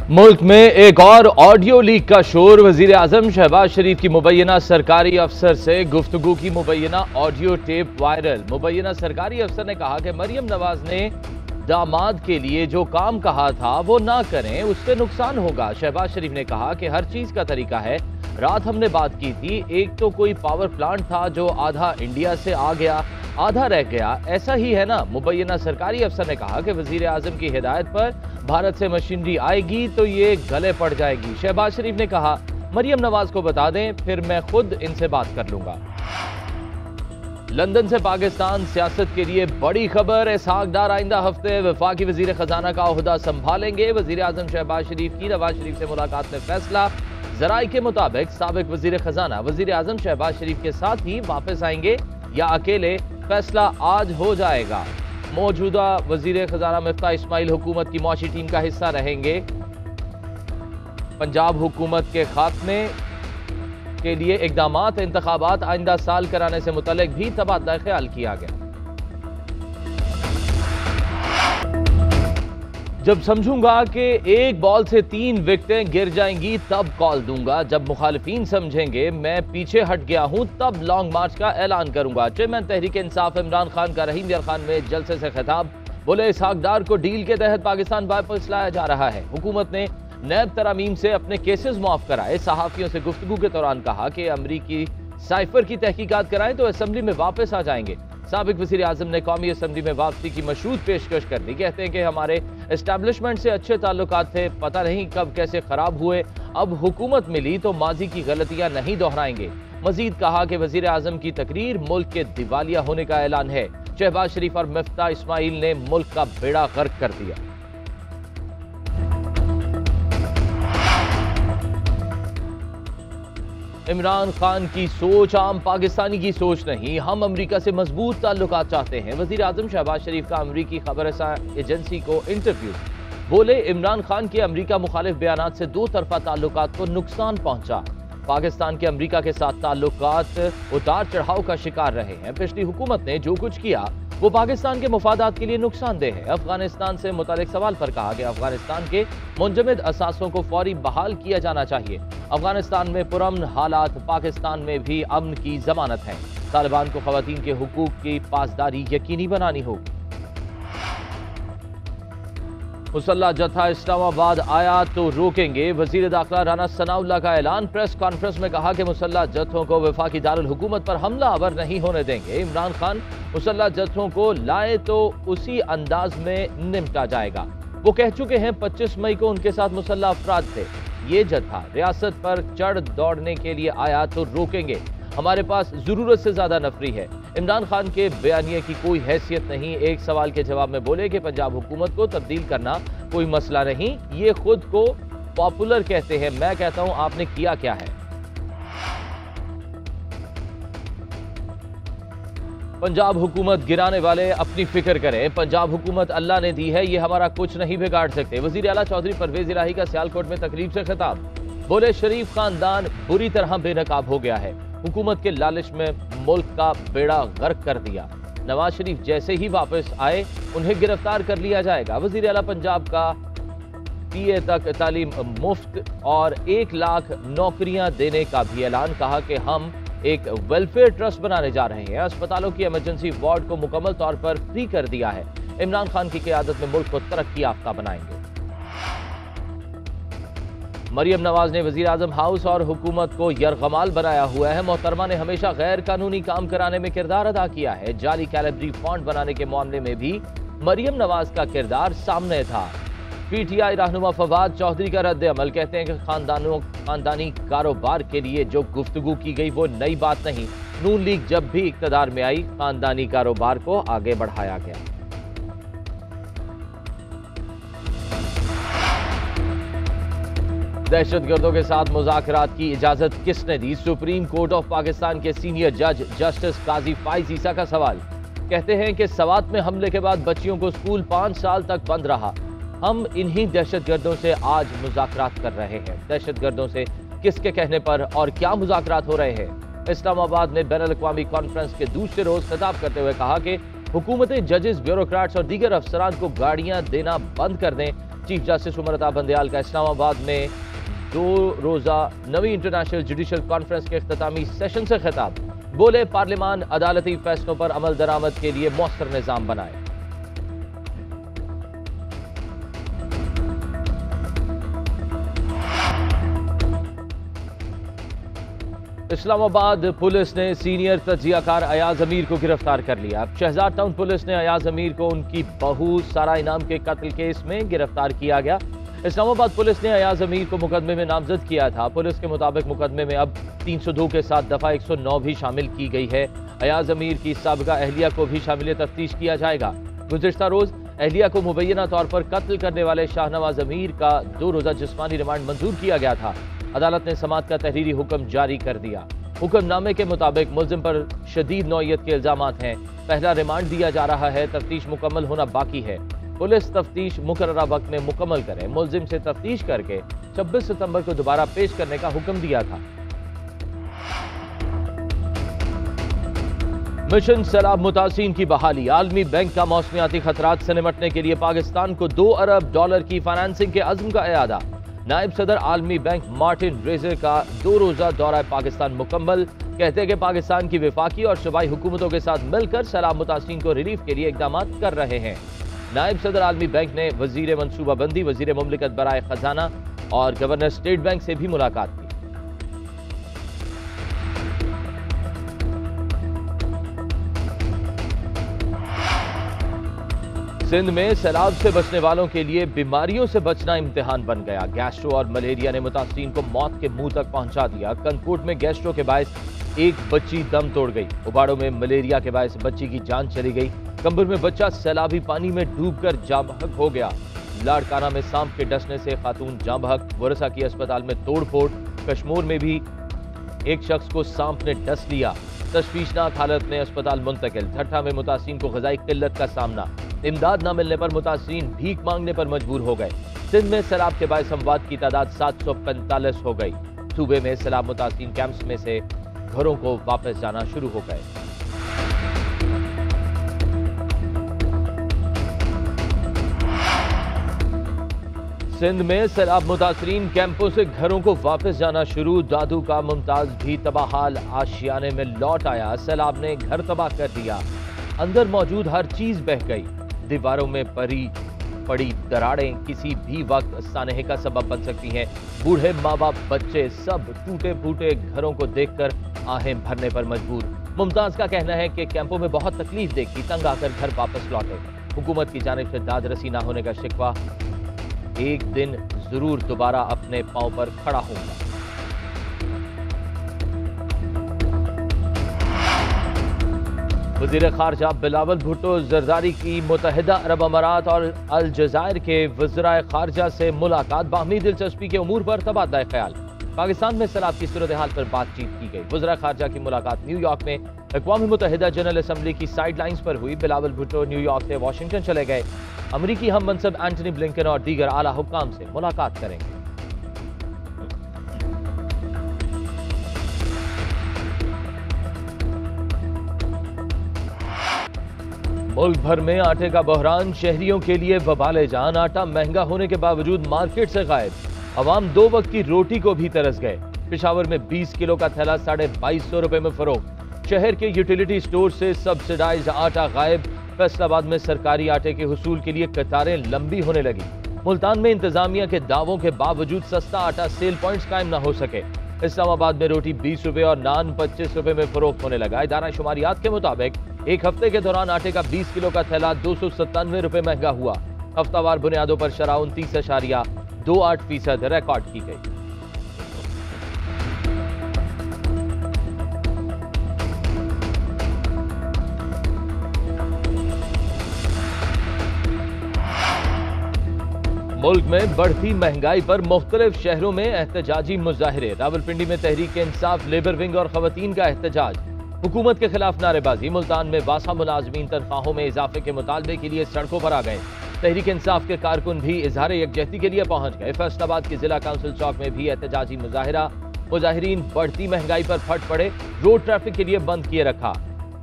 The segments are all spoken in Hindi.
मुल्क में एक और ऑडियो लीक का शोर। वजीर आजम शहबाज शरीफ की मुबैना सरकारी अफसर से गुफ्तगू की मुबैना ऑडियो टेप वायरल। मुबैना सरकारी अफसर ने कहा कि मरियम नवाज ने दामाद के लिए जो काम कहा था वो ना करें, उससे नुकसान होगा। शहबाज शरीफ ने कहा कि हर चीज का तरीका है। रात हमने बात की थी, एक तो कोई पावर प्लांट था जो आधा इंडिया से आ गया, आधा रह गया, ऐसा ही है ना। मुबैना सरकारी अफसर ने कहा कि वजीर आजम की हिदायत पर भारत से मशीनरी आएगी तो ये गले पड़ जाएगी। शहबाज शरीफ ने कहा मरियम नवाज को बता दें, फिर मैं खुद इनसे बात कर लूंगा। लंदन से पाकिस्तान सियासत के लिए बड़ी खबर। इसहाक डार आइंदा हफ्ते वफाकी वजीर खजाना का ओहदा संभालेंगे। वजीर आजम शहबाज शरीफ की नवाज शरीफ से मुलाकात में फैसला। जराई के मुताबिक साबिक वजीर खजाना वजीर आजम शहबाज शरीफ के साथ ही वापस आएंगे या अकेले, फैसला आज हो जाएगा। मौजूदा वजीर खजाना मिफ्ता इस्माइल हुकूमत की मुआशी टीम का हिस्सा रहेंगे। पंजाब हुकूमत के खात्मे के लिए इकदामात, इंतखाबात आइंदा साल कराने से मुतल्लिक भी तबादला ख्याल किया गया। जब समझूंगा कि एक बॉल से 3 विकेटें गिर जाएंगी तब कॉल दूंगा। जब मुखालिफिन समझेंगे मैं पीछे हट गया हूं तब लॉन्ग मार्च का ऐलान करूंगा। चेयरमैन तहरीक इंसाफ इमरान खान का रहीम यार खान में जलसे से खिताब। बोले इसहाक डार को डील के तहत पाकिस्तान वापस लाया जा रहा है। हुकूमत ने नैब तरामीम से अपने केसेस माफ कराए। सहाफियों से गुफ्तगू के दौरान कहा कि अमरीकी साइफर की तहकीकात कराएं तो असेंबली में वापस आ जाएंगे। साबिक वज़ीर आज़म ने कौमी असेंबली में वापसी की मशरूत पेशकश कर दी। कहते हैं कि हमारे एस्टैब्लिशमेंट से अच्छे ताल्लुकात थे, पता नहीं कब कैसे खराब हुए, अब हुकूमत मिली तो माजी की गलतियां नहीं दोहराएंगे। मजीद कहा कि वज़ीर आज़म की तकरीर मुल्क के दिवालिया होने का ऐलान है। शहबाज शरीफ और मिफ्ता इस्माइल ने मुल्क का बेड़ा गर्क कर दिया। इमरान खान की सोच आम पाकिस्तानी की सोच नहीं, हम अमेरिका से मजबूत ताल्लुकात चाहते हैं। वजीर आजम शहबाज शरीफ का अमेरिकी खबरसां एजेंसी को इंटरव्यू। बोले इमरान खान के अमेरिका मुखालिफ बयानात से दो तरफा ताल्लुकात को नुकसान पहुंचा। पाकिस्तान के अमेरिका के साथ ताल्लुकात उतार चढ़ाव का शिकार रहे हैं। पिछली हुकूमत ने जो कुछ किया वो पाकिस्तान के मुफादात के लिए नुकसानदेह है। अफगानिस्तान से मुतालिक सवाल पर कहा कि अफगानिस्तान के मुंजमद असासों को फौरी बहाल किया जाना चाहिए। अफगानिस्तान में पुरअमन हालात, पाकिस्तान में भी अमन की जमानत है। तालिबान को खवातीन के हुकूक की पासदारी यकीनी बनानी होगी। मुसल्ला जत्था इस्लामाबाद आया तो रोकेंगे। वजीर दाखिला राना सनाउल्लाह का ऐलान। प्रेस कॉन्फ्रेंस में कहा कि मुसल्ला जत्थों को वफाकी दारुल हुकूमत पर हमला आवर नहीं होने देंगे। इमरान खान मुसल्ला जत्थों को लाए तो उसी अंदाज में निपटा जाएगा। वो कह चुके हैं 25 मई को उनके साथ मुसल्ला अफराद थे। ये जत्था रियासत पर चढ़ दौड़ने के लिए आया तो रोकेंगे। हमारे पास जरूरत से ज्यादा नफरी है। इमरान खान के बयानिए की कोई हैसियत नहीं। एक सवाल के जवाब में बोले कि पंजाब हुकूमत को तब्दील करना कोई मसला नहीं, ये खुद को पॉपुलर कहते हैं। मैं कहता हूं आपने किया क्या है। पंजाब हुकूमत गिराने वाले अपनी फिक्र करें। पंजाब हुकूमत अल्लाह ने दी है, ये हमारा कुछ नहीं बिगाड़ सकते। वजीर आला चौधरी परवेज इलाही का सियालकोट में तकरीब से खिताब। बोले शरीफ खानदान बुरी तरह बेनकाब हो गया है। हुकूमत के लालच में मुल्क का बेड़ा गर्क कर दिया। नवाज शरीफ जैसे ही वापस आए उन्हें गिरफ्तार कर लिया जाएगा। वजीर आला पंजाब का PA तक तालीम मुफ्त और 1 लाख नौकरियां देने का भी ऐलान। कहा कि हम एक वेलफेयर ट्रस्ट बनाने जा रहे हैं। अस्पतालों की इमरजेंसी वार्ड को मुकम्मल तौर पर फ्री कर दिया है। इमरान खान की क़यादत में मुल्क को तरक्की याफ्ता बनाएंगे। मरियम नवाज ने वजीर आजम हाउस और हुकूमत को यरगमाल बनाया हुआ है। मोहतरमा ने हमेशा गैर कानूनी काम कराने में किरदार अदा किया है। जाली कैलेंडरी फॉन्ट बनाने के मामले में भी मरियम नवाज का किरदार सामने था। PTI रहनुमा फवाद चौधरी का रद्द अमल। कहते हैं कि खानदानी कारोबार के लिए जो गुफ्तगू की गई वो नई बात नहीं। नून लीग जब भी इक्तदार में आई खानदानी कारोबार को आगे बढ़ाया गया। दहशतगर्दों के साथ मुज़ाकरात की इजाजत किसने दी? सुप्रीम कोर्ट ऑफ पाकिस्तान के सीनियर जज जस्टिस काजी फाइज ईसा का सवाल। कहते हैं कि सवात में हमले के बाद बच्चियों को स्कूल 5 साल तक बंद रहा। हम इन्हीं दहशतगर्दों से आज मुज़ाकरात कर रहे हैं। दहशतगर्दों से किसके कहने पर और क्या मुज़ाकरात हो रहे हैं? इस्लामाबाद में बैनुल अक़वामी कॉन्फ्रेंस के दूसरे रोज खिताब करते हुए कहा कि हुकूमतें जजेस, ब्यूरोक्रेट्स और दीगर अफसरान को गाड़ियां देना बंद कर दें चीफ जस्टिस उमर अता बंदयाल का इस्लामाबाद में 2 रोजा नवी इंटरनेशनल जुडिशल कॉन्फ्रेंस के इख्तितामी सेशन से खिताब। बोले, पार्लियामान अदालती फैसलों पर अमल दरामद के लिए मौसर निजाम बनाए। इस्लामाबाद पुलिस ने सीनियर तजियाकार अयाज अमीर को गिरफ्तार कर लिया। शहजाद टाउन पुलिस ने अयाज अमीर को उनकी बहू सारा इनाम के कत्ल केस में गिरफ्तार किया गया। इस्लामाबाद पुलिस ने अयाज अमीर को मुकदमे में नामजद किया था। पुलिस के मुताबिक मुकदमे में अब 302 के साथ दफा 109 भी शामिल की गई है। अयाज अमीर की साबिका अहलिया को भी शामिल तफ्तीश किया जाएगा। गुज़िश्ता रोज अहलिया को मुबैना तौर पर कत्ल करने वाले शाहनवाज अमीर का 2 रोजा जिस्मानी रिमांड मंजूर किया गया था। अदालत ने समाअत का तहरीरी हुक्म जारी कर दिया। हुक्मनामे के मुताबिक मुल्जिम पर शदीद नौयत के इल्जामात हैं। पहला रिमांड दिया जा रहा है। तफ्तीश मुकम्मल होना बाकी है। पुलिस तफ्तीश मुकर्ररा वक्त में मुकम्मल करे। मुल्जिम से तफ्तीश करके 26 सितंबर को दोबारा पेश करने का हुक्म दिया था। मिशन सैलाब मुतासिरीन की बहाली। आलमी बैंक का मौसमियाती खतरात से निपटने के लिए पाकिस्तान को $2 अरब की फाइनेंसिंग के अज़्म का एआदा। नायब सदर आलमी बैंक मार्टिन रेजर का 2 रोजा दौरा पाकिस्तान मुकम्मल। कहते हैं कि पाकिस्तान की वफाकी और सूबाई हुकूमतों के साथ मिलकर सैलाब मुतासिरीन को रिलीफ के लिए इकदाम कर रहे हैं। नायब सदर आलमी बैंक ने वजीर मनसूबाबंदी, वजीर मुमलिकत बराए खजाना और गवर्नर स्टेट बैंक से भी मुलाकात की। सिंध में सैलाब से बचने वालों के लिए बीमारियों से बचना इम्तिहान बन गया। गैस्ट्रो और मलेरिया ने मुतासिरीन को मौत के मुंह तक पहुंचा दिया। कनकोट में गैस्ट्रो के बायस एक बच्ची दम तोड़ गई। उबाड़ो में मलेरिया के बायस बच्ची की जान चली गई। कंबर में बच्चा सैलाबी पानी में डूबकर जाँ बहक हो गया। लाड़काना में सांप के डसने से खातून जाँ बहक। वरसा की अस्पताल में तोड़फोड़। कश्मीर में भी एक शख्स को सांप ने डस लिया। तशवीशनाक हालत में अस्पताल मुंतकिल। ठट्ठा में मुतासिरीन को ग़िज़ाई किल्लत का सामना। इमदाद न मिलने पर मुतासिरीन भीख मांगने पर मजबूर हो गए। सिंध में सैलाब के बायस अमवात की तादाद 745 हो गई। सूबे में सैलाब मुतासिरीन कैंप्स में से घरों को वापस जाना शुरू हो गए। सिंध में सैलाब मुतासिरीन कैंपों से घरों को वापस जाना शुरू। दादू का मुमताज भी तबाहाल आशियाने में लौट आया। सैलाब ने घर तबाह कर दिया। अंदर मौजूद हर चीज बह गई। दीवारों में पड़ी दरारें किसी भी वक्त सानहे का सबब बन सकती हैं। बूढ़े माँ बाप बच्चे सब टूटे फूटे घरों को देखकर आहें भरने पर मजबूर। मुमताज का कहना है कि कैंपों में बहुत तकलीफ देखी, तंग आकर घर वापस लौटे। हुकूमत की जानिब से दाद रसी ना होने का शिकवा। एक दिन जरूर दोबारा अपने पांव पर खड़ा होगा। वज़ीर ख़ारजा बिलावल भुट्टो ज़रदारी की मुत्तहिदा अरब अमारात और अलजज़ायर के वज़राए ख़ारजा से मुलाकात। बाहमी दिलचस्पी के उमूर पर तबादला ख्याल। पाकिस्तान में सैलाब की सूरत हाल पर बातचीत की गई। वज़राए ख़ारजा की मुलाकात न्यूयॉर्क में अक़वाम मुत्तहिदा जनरल असम्बली की साइड लाइन्स पर हुई। बिलावल भुट्टो न्यूयॉर्क से वाशिंगटन चले गए। अमरीकी हम मनसब एंटनी ब्लिंकन और दीगर आला हुक्काम से मुलाकात करेंगे। मुल्क भर में आटे का बहरान, शहरियों के लिए वबाले जान। आटा महंगा होने के बावजूद मार्केट से गायब। अवाम 2 वक्त की रोटी को भी तरस गए। पेशावर में 20 किलो का थैला 2250 रुपए में फरोख्त। शहर के यूटिलिटी स्टोर से सब्सिडाइज आटा गायब। फैसलाबाद में सरकारी आटे के हुसूल के लिए कतारें लंबी होने लगी। मुल्तान में इंतजामिया के दावों के बावजूद सस्ता आटा सेल पॉइंट्स कायम न हो सके। इस्लामाबाद में रोटी 20 रुपए और नान 25 रुपए में फरोख्त होने लगा। इदारा शुमारियात के मुताबिक एक हफ्ते के दौरान आटे का 20 किलो का थैला 297 रुपए महंगा हुआ। हफ्तावार बुनियादों पर शरह 29.28% रिकॉर्ड की गई। मुल्क में बढ़ती महंगाई पर मुख्तलिफ शहरों में एहतजाजी मुजाहिरे। रावलपिंडी में तहरीक इंसाफ लेबर विंग और खवातीन का एहतजाज। हुकूमत के खिलाफ नारेबाजी। मुल्तान में वासा मुलाजमीन तनख्वाहों में इजाफे के मुतालबे के लिए सड़कों पर आ गए। तहरीक इंसाफ के कारकुन भी इजहार यकजहती के लिए पहुंच गए। फैसलाबाद के जिला काउंसिल चौक में भी एहतजाजी मुजाहिरा। मुजाहिरीन बढ़ती महंगाई पर फट पड़े, रोड ट्रैफिक के लिए बंद किए रखा।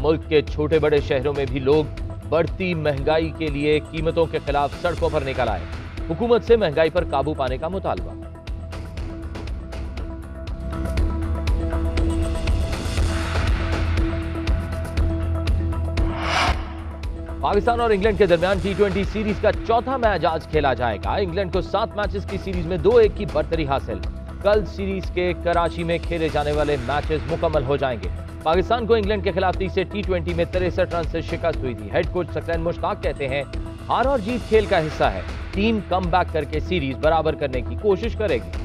मुल्क के छोटे बड़े शहरों में भी लोग बढ़ती महंगाई के लिए कीमतों के खिलाफ सड़कों पर निकल आए। हुकूमत से महंगाई पर काबू पाने का मुतालबा। पाकिस्तान और इंग्लैंड के दरमियान टी20 सीरीज का चौथा मैच आज खेला जाएगा। इंग्लैंड को 7 मैचेस की सीरीज में 2-1 की बढ़तरी हासिल। कल सीरीज के कराची में खेले जाने वाले मैचेस मुकम्मल हो जाएंगे। पाकिस्तान को इंग्लैंड के खिलाफ तीसरे टी20 में 63 रन से शिकस्त हुई थी। हेड कोच सकलैन मुश्ताक कहते हैं, हार और जीत खेल का हिस्सा है। टीम कमबैक करके सीरीज बराबर करने की कोशिश करेगी।